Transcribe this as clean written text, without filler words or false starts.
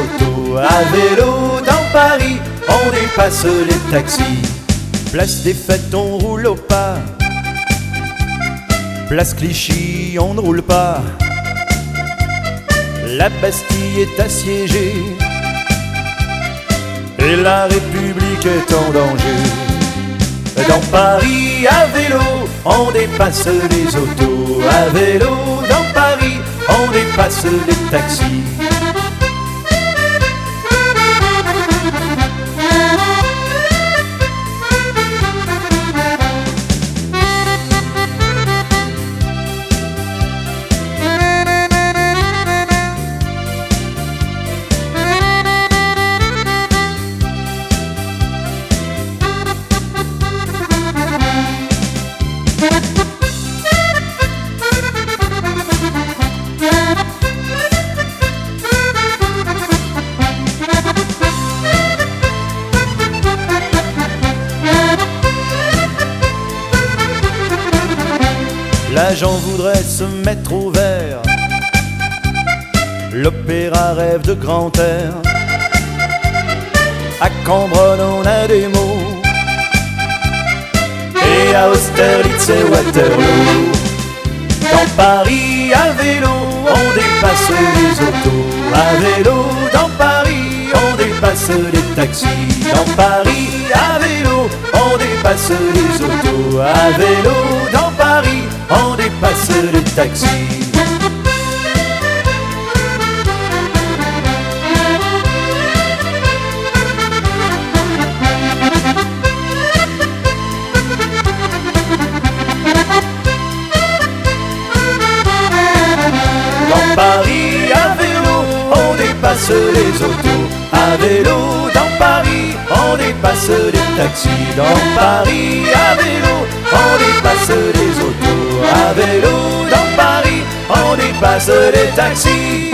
autos. À vélo dans Paris, on dépasse les taxis. Place des Fêtes, on roule au pas. Place Clichy, on ne roule pas. La Bastille est assiégée et la République est en danger. Dans Paris, à vélo, on dépasse les autos. À vélo, dans Paris, on dépasse les taxis. L'agent voudrait se mettre au vert, l'opéra rêve de grand air. À Cambronne on a des mots, et à Austerlitz et Waterloo. Dans Paris, à vélo, on dépasse les autos. À vélo, dans Paris, on dépasse les taxis. Dans Paris, à vélo, on dépasse les autos. À vélo, dans Paris, on dépasse les taxis. Dans Paris, à vélo, on dépasse les autos. À vélo, dans Paris, on dépasse les taxis. Dans Paris, à vélo, on dépasse les autos. À vélo, dans Paris, on dépasse les taxis.